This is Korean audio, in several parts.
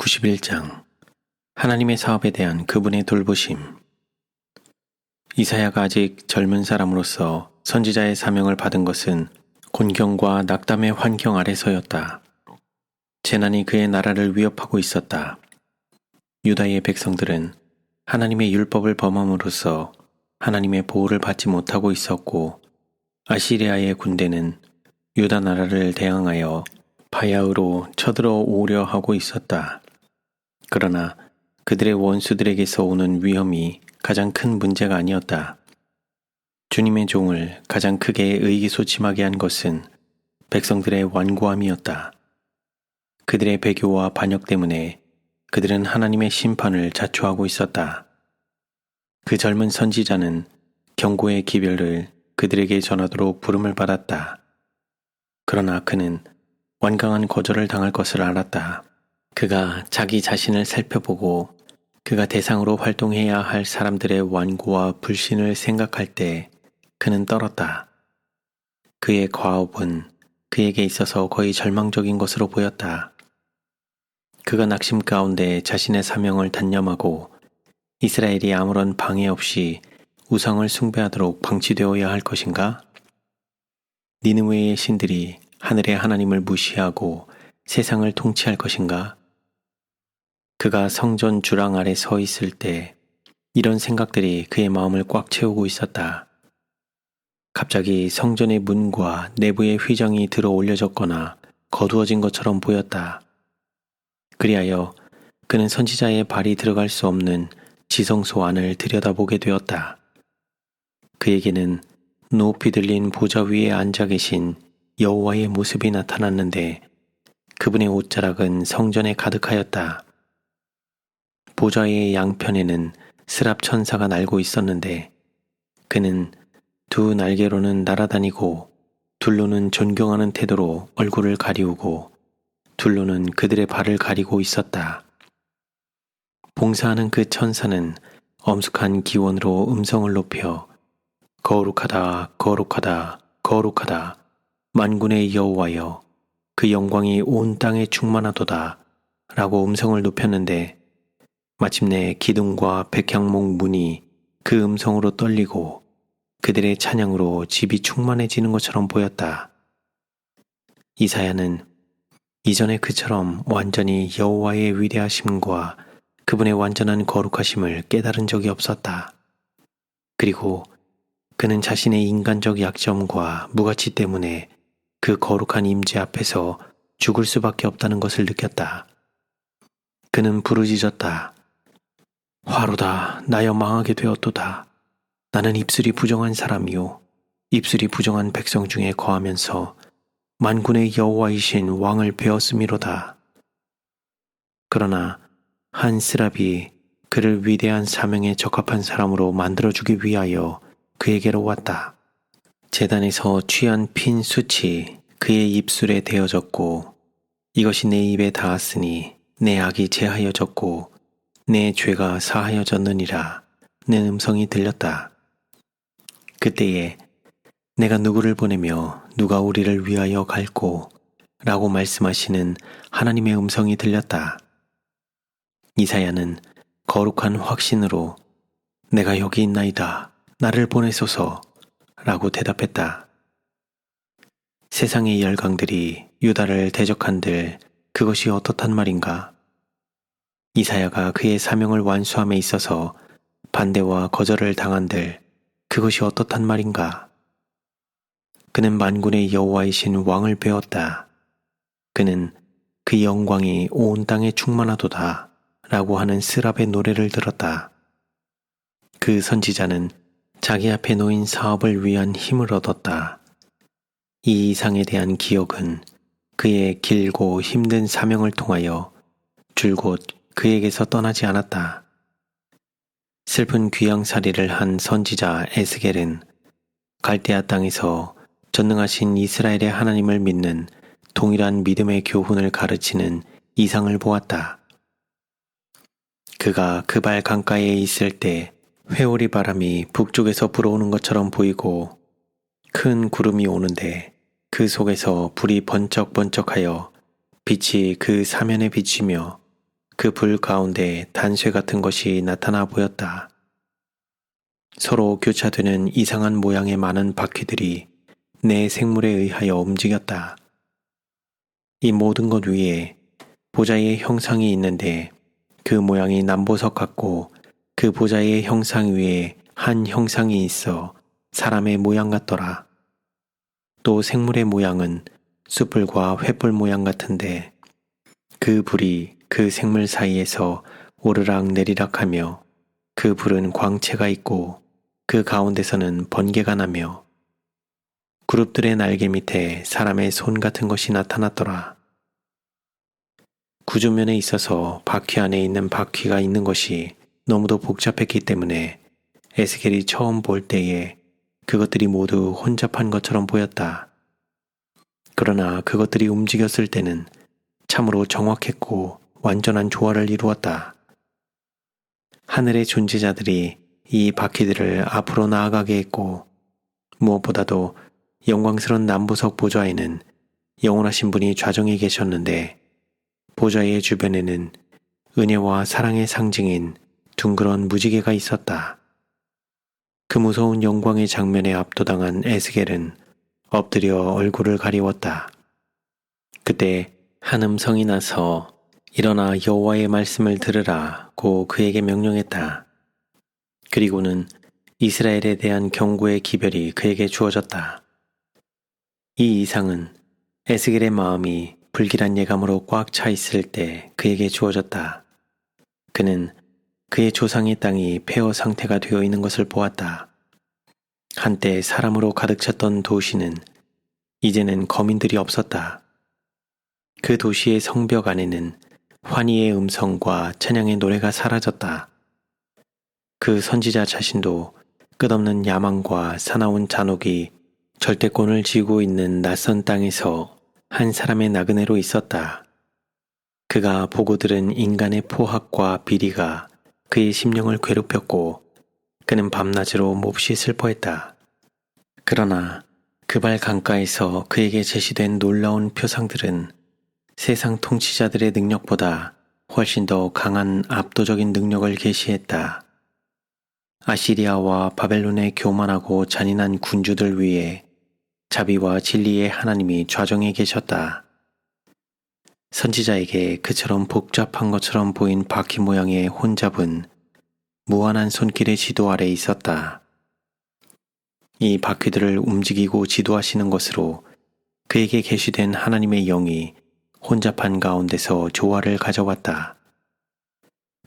91장 하나님의 사업에 대한 그분의 돌보심. 이사야가 아직 젊은 사람으로서 선지자의 사명을 받은 것은 곤경과 낙담의 환경 아래서였다. 재난이 그의 나라를 위협하고 있었다. 유다의 백성들은 하나님의 율법을 범함으로써 하나님의 보호를 받지 못하고 있었고, 아시리아의 군대는 유다 나라를 대항하여 바야흐로 쳐들어 오려 하고 있었다. 그러나 그들의 원수들에게서 오는 위험이 가장 큰 문제가 아니었다. 주님의 종을 가장 크게 의기소침하게 한 것은 백성들의 완고함이었다. 그들의 배교와 반역 때문에 그들은 하나님의 심판을 자초하고 있었다. 그 젊은 선지자는 경고의 기별을 그들에게 전하도록 부름을 받았다. 그러나 그는 완강한 거절을 당할 것을 알았다. 그가 자기 자신을 살펴보고 그가 대상으로 활동해야 할 사람들의 완고와 불신을 생각할 때 그는 떨었다. 그의 과업은 그에게 있어서 거의 절망적인 것으로 보였다. 그가 낙심 가운데 자신의 사명을 단념하고 이스라엘이 아무런 방해 없이 우상을 숭배하도록 방치되어야 할 것인가? 니느웨의 신들이 하늘의 하나님을 무시하고 세상을 통치할 것인가? 그가 성전 주랑 아래 서 있을 때 이런 생각들이 그의 마음을 꽉 채우고 있었다. 갑자기 성전의 문과 내부의 휘장이 들어 올려졌거나 거두어진 것처럼 보였다. 그리하여 그는 선지자의 발이 들어갈 수 없는 지성소 안을 들여다보게 되었다. 그에게는 높이 들린 보좌 위에 앉아 계신 여호와의 모습이 나타났는데 그분의 옷자락은 성전에 가득하였다. 보좌의 양편에는 스랍 천사가 날고 있었는데 그는 두 날개로는 날아다니고 둘로는 존경하는 태도로 얼굴을 가리우고 둘로는 그들의 발을 가리고 있었다. 봉사하는 그 천사는 엄숙한 기원으로 음성을 높여 거룩하다, 거룩하다, 거룩하다, 만군의 여호와여, 그 영광이 온 땅에 충만하도다 라고 음성을 높였는데 마침내 기둥과 백향목 문이 그 음성으로 떨리고 그들의 찬양으로 집이 충만해지는 것처럼 보였다. 이사야는 이전에 그처럼 완전히 여호와의 위대하심과 그분의 완전한 거룩하심을 깨달은 적이 없었다. 그리고 그는 자신의 인간적 약점과 무가치 때문에 그 거룩한 임재 앞에서 죽을 수밖에 없다는 것을 느꼈다. 그는 부르짖었다. 화로다, 나여 망하게 되었도다. 나는 입술이 부정한 사람이요 입술이 부정한 백성 중에 거하면서 만군의 여호와이신 왕을 배웠음이로다. 그러나 한 스랍이 그를 위대한 사명에 적합한 사람으로 만들어주기 위하여 그에게로 왔다. 제단에서 취한 핀 숯이 그의 입술에 대어졌고 이것이 내 입에 닿았으니 내 악이 제하여졌고 내 죄가 사하여졌느니라 는 음성이 들렸다. 그때에 내가 누구를 보내며 누가 우리를 위하여 갈꼬 라고 말씀하시는 하나님의 음성이 들렸다. 이사야는 거룩한 확신으로 내가 여기 있나이다. 나를 보내소서 라고 대답했다. 세상의 열강들이 유다를 대적한들 그것이 어떻단 말인가? 이사야가 그의 사명을 완수함에 있어서 반대와 거절을 당한들 그것이 어떻단 말인가? 그는 만군의 여호와이신 왕을 배웠다. 그는 그 영광이 온 땅에 충만하도다 라고 하는 스랍의 노래를 들었다. 그 선지자는 자기 앞에 놓인 사업을 위한 힘을 얻었다. 이 이상에 대한 기억은 그의 길고 힘든 사명을 통하여 줄곧 그에게서 떠나지 않았다. 슬픈 귀양살이를 한 선지자 에스겔은 갈대아 땅에서 전능하신 이스라엘의 하나님을 믿는 동일한 믿음의 교훈을 가르치는 이상을 보았다. 그가 그발 강가에 있을 때 회오리 바람이 북쪽에서 불어오는 것처럼 보이고 큰 구름이 오는데 그 속에서 불이 번쩍번쩍하여 빛이 그 사면에 비치며 그 불 가운데 단쇠 같은 것이 나타나 보였다. 서로 교차되는 이상한 모양의 많은 바퀴들이 내 생물에 의하여 움직였다. 이 모든 것 위에 보좌의 형상이 있는데 그 모양이 남보석 같고 그 보좌의 형상 위에 한 형상이 있어 사람의 모양 같더라. 또 생물의 모양은 숯불과 횃불 모양 같은데 그 불이 그 생물 사이에서 오르락 내리락 하며 그 불은 광채가 있고 그 가운데서는 번개가 나며 그룹들의 날개 밑에 사람의 손 같은 것이 나타났더라. 구조면에 있어서 바퀴 안에 있는 바퀴가 있는 것이 너무도 복잡했기 때문에 에스겔이 처음 볼 때에 그것들이 모두 혼잡한 것처럼 보였다. 그러나 그것들이 움직였을 때는 참으로 정확했고 완전한 조화를 이루었다. 하늘의 존재자들이 이 바퀴들을 앞으로 나아가게 했고 무엇보다도 영광스러운 남보석 보좌에는 영원하신 분이 좌정에 계셨는데 보좌의 주변에는 은혜와 사랑의 상징인 둥그런 무지개가 있었다. 그 무서운 영광의 장면에 압도당한 에스겔은 엎드려 얼굴을 가리웠다. 그때 한 음성이 나서 일어나 여호와의 말씀을 들으라고 그에게 명령했다. 그리고는 이스라엘에 대한 경고의 기별이 그에게 주어졌다. 이 이상은 에스겔의 마음이 불길한 예감으로 꽉 차 있을 때 그에게 주어졌다. 그는 그의 조상의 땅이 폐허 상태가 되어 있는 것을 보았다. 한때 사람으로 가득 찼던 도시는 이제는 거민들이 없었다. 그 도시의 성벽 안에는 환희의 음성과 찬양의 노래가 사라졌다. 그 선지자 자신도 끝없는 야망과 사나운 잔혹이 절대권을 쥐고 있는 낯선 땅에서 한 사람의 나그네로 있었다. 그가 보고 들은 인간의 포악과 비리가 그의 심령을 괴롭혔고 그는 밤낮으로 몹시 슬퍼했다. 그러나 그 발 강가에서 그에게 제시된 놀라운 표상들은 세상 통치자들의 능력보다 훨씬 더 강한 압도적인 능력을 계시했다. 아시리아와 바벨론의 교만하고 잔인한 군주들 위에 자비와 진리의 하나님이 좌정에 계셨다. 선지자에게 그처럼 복잡한 것처럼 보인 바퀴 모양의 혼잡은 무한한 손길의 지도 아래 있었다. 이 바퀴들을 움직이고 지도하시는 것으로 그에게 계시된 하나님의 영이 혼잡한 가운데서 조화를 가져왔다.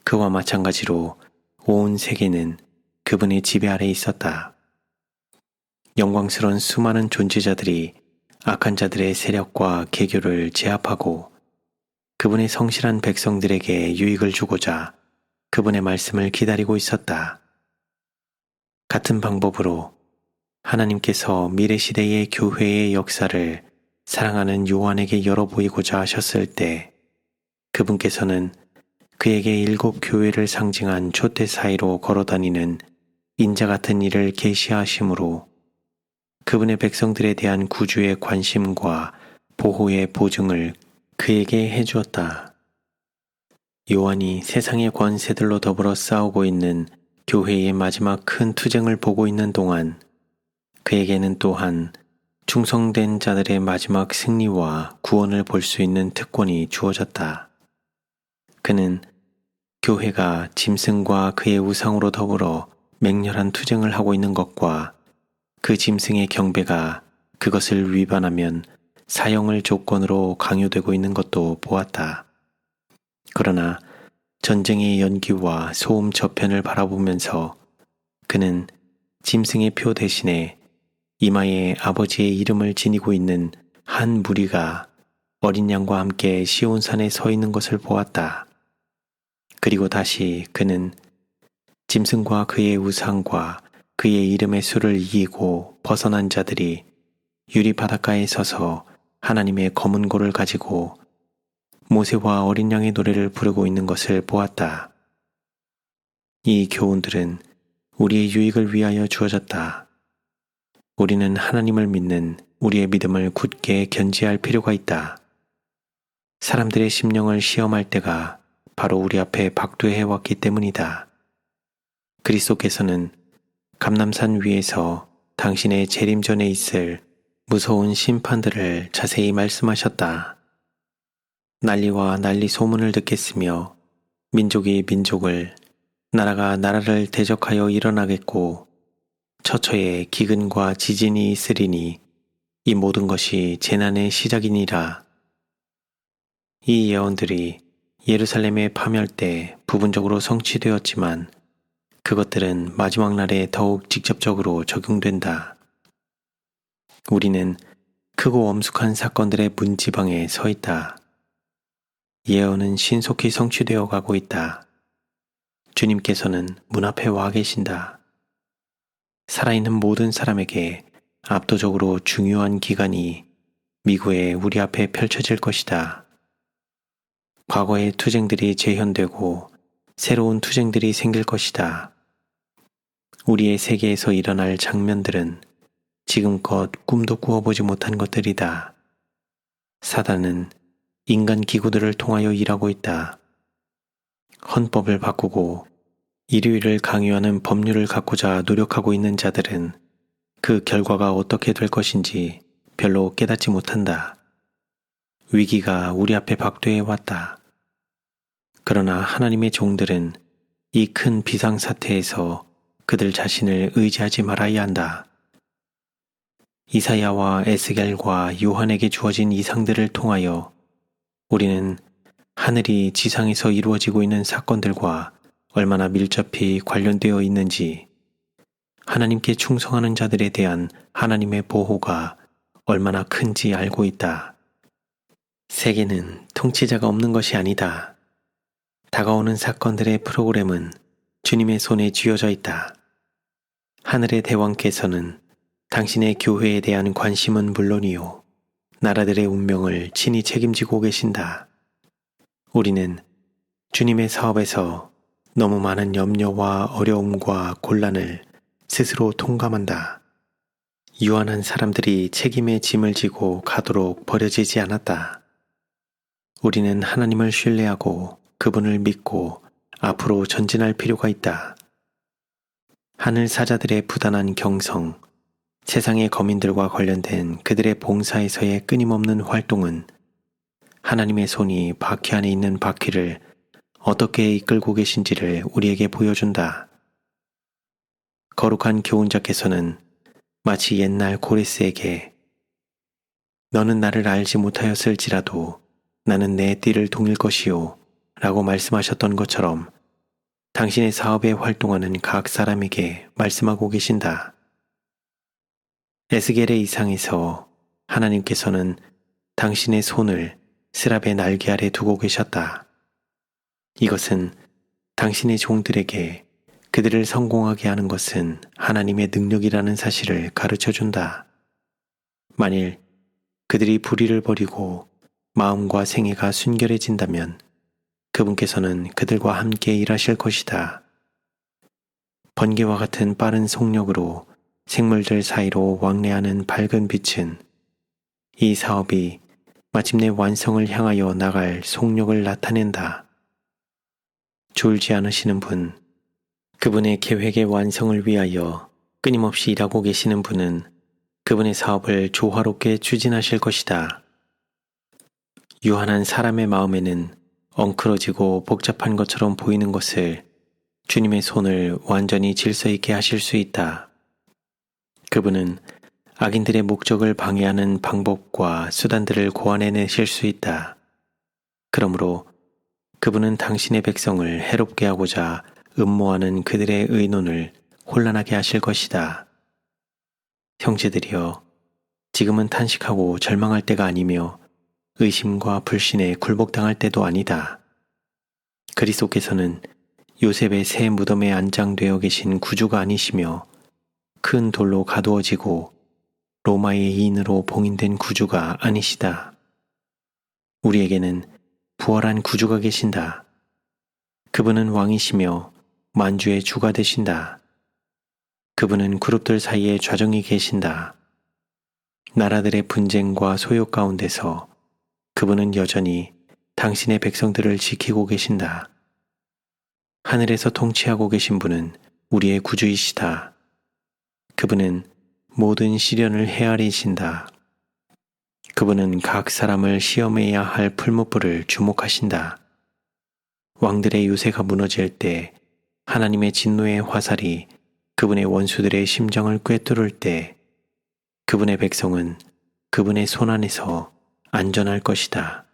그와 마찬가지로 온 세계는 그분의 지배 아래 있었다. 영광스러운 수많은 존재자들이 악한 자들의 세력과 계교를 제압하고 그분의 성실한 백성들에게 유익을 주고자 그분의 말씀을 기다리고 있었다. 같은 방법으로 하나님께서 미래시대의 교회의 역사를 사랑하는 요한에게 열어 보이고자 하셨을 때 그분께서는 그에게 7 교회를 상징한 촛대 사이로 걸어다니는 인자 같은 이를 계시하심으로 그분의 백성들에 대한 구주의 관심과 보호의 보증을 그에게 해주었다. 요한이 세상의 권세들로 더불어 싸우고 있는 교회의 마지막 큰 투쟁을 보고 있는 동안 그에게는 또한 충성된 자들의 마지막 승리와 구원을 볼 수 있는 특권이 주어졌다. 그는 교회가 짐승과 그의 우상으로 더불어 맹렬한 투쟁을 하고 있는 것과 그 짐승의 경배가 그것을 위반하면 사형을 조건으로 강요되고 있는 것도 보았다. 그러나 전쟁의 연기와 소음 저편을 바라보면서 그는 짐승의 표 대신에 이마에 아버지의 이름을 지니고 있는 한 무리가 어린 양과 함께 시온산에 서 있는 것을 보았다. 그리고 다시 그는 짐승과 그의 우상과 그의 이름의 수를 이기고 벗어난 자들이 유리 바닷가에 서서 하나님의 검은 고를 가지고 모세와 어린 양의 노래를 부르고 있는 것을 보았다. 이 교훈들은 우리의 유익을 위하여 주어졌다. 우리는 하나님을 믿는 우리의 믿음을 굳게 견지할 필요가 있다. 사람들의 심령을 시험할 때가 바로 우리 앞에 박도해 왔기 때문이다. 그리스도께서는 감람산 위에서 당신의 재림 전에 있을 무서운 심판들을 자세히 말씀하셨다. 난리와 난리 소문을 듣겠으며 민족이 민족을, 나라가 나라를 대적하여 일어나겠고 처처에 기근과 지진이 있으리니 이 모든 것이 재난의 시작이니라. 이 예언들이 예루살렘의 파멸 때 부분적으로 성취되었지만 그것들은 마지막 날에 더욱 직접적으로 적용된다. 우리는 크고 엄숙한 사건들의 문지방에 서 있다. 예언은 신속히 성취되어 가고 있다. 주님께서는 문 앞에 와 계신다. 살아있는 모든 사람에게 압도적으로 중요한 기간이 미구에 우리 앞에 펼쳐질 것이다. 과거의 투쟁들이 재현되고 새로운 투쟁들이 생길 것이다. 우리의 세계에서 일어날 장면들은 지금껏 꿈도 꾸어보지 못한 것들이다. 사단은 인간 기구들을 통하여 일하고 있다. 헌법을 바꾸고 인류를 강요하는 법률을 갖고자 노력하고 있는 자들은 그 결과가 어떻게 될 것인지 별로 깨닫지 못한다. 위기가 우리 앞에 박도해 왔다. 그러나 하나님의 종들은 이 큰 비상사태에서 그들 자신을 의지하지 말아야 한다. 이사야와 에스겔과 요한에게 주어진 이상들을 통하여 우리는 하늘이 지상에서 이루어지고 있는 사건들과 얼마나 밀접히 관련되어 있는지, 하나님께 충성하는 자들에 대한 하나님의 보호가 얼마나 큰지 알고 있다. 세계는 통치자가 없는 것이 아니다. 다가오는 사건들의 프로그램은 주님의 손에 쥐어져 있다. 하늘의 대왕께서는 당신의 교회에 대한 관심은 물론이요, 나라들의 운명을 친히 책임지고 계신다. 우리는 주님의 사업에서 너무 많은 염려와 어려움과 곤란을 스스로 통감한다. 유한한 사람들이 책임의 짐을 지고 가도록 버려지지 않았다. 우리는 하나님을 신뢰하고 그분을 믿고 앞으로 전진할 필요가 있다. 하늘 사자들의 부단한 경성, 세상의 거민들과 관련된 그들의 봉사에서의 끊임없는 활동은 하나님의 손이 바퀴 안에 있는 바퀴를 어떻게 이끌고 계신지를 우리에게 보여준다. 거룩한 교훈자께서는 마치 옛날 고레스에게 너는 나를 알지 못하였을지라도 나는 내 띠를 동일 것이요 라고 말씀하셨던 것처럼 당신의 사업에 활동하는 각 사람에게 말씀하고 계신다. 에스겔의 이상에서 하나님께서는 당신의 손을 스랍의 날개 아래 두고 계셨다. 이것은 당신의 종들에게 그들을 성공하게 하는 것은 하나님의 능력이라는 사실을 가르쳐준다. 만일 그들이 불의를 버리고 마음과 생애가 순결해진다면 그분께서는 그들과 함께 일하실 것이다. 번개와 같은 빠른 속력으로 생물들 사이로 왕래하는 밝은 빛은 이 사업이 마침내 완성을 향하여 나갈 속력을 나타낸다. 졸지 않으시는 분, 그분의 계획의 완성을 위하여 끊임없이 일하고 계시는 분은 그분의 사업을 조화롭게 추진하실 것이다. 유한한 사람의 마음에는 엉클어지고 복잡한 것처럼 보이는 것을 주님의 손을 완전히 질서 있게 하실 수 있다. 그분은 악인들의 목적을 방해하는 방법과 수단들을 고안해내실 수 있다. 그러므로 그분은 당신의 백성을 해롭게 하고자 음모하는 그들의 의논을 혼란하게 하실 것이다. 형제들이여, 지금은 탄식하고 절망할 때가 아니며 의심과 불신에 굴복당할 때도 아니다. 그리스도께서는 요셉의 새 무덤에 안장되어 계신 구주가 아니시며 큰 돌로 가두어지고 로마의 이인으로 봉인된 구주가 아니시다. 우리에게는 부활한 구주가 계신다. 그분은 왕이시며 만주의 주가 되신다. 그분은 그룹들 사이에 좌정이 계신다. 나라들의 분쟁과 소요 가운데서 그분은 여전히 당신의 백성들을 지키고 계신다. 하늘에서 통치하고 계신 분은 우리의 구주이시다. 그분은 모든 시련을 헤아리신다. 그분은 각 사람을 시험해야 할 풀무불을 주목하신다. 왕들의 유세가 무너질 때 하나님의 진노의 화살이 그분의 원수들의 심정을 꿰뚫을 때 그분의 백성은 그분의 손 안에서 안전할 것이다.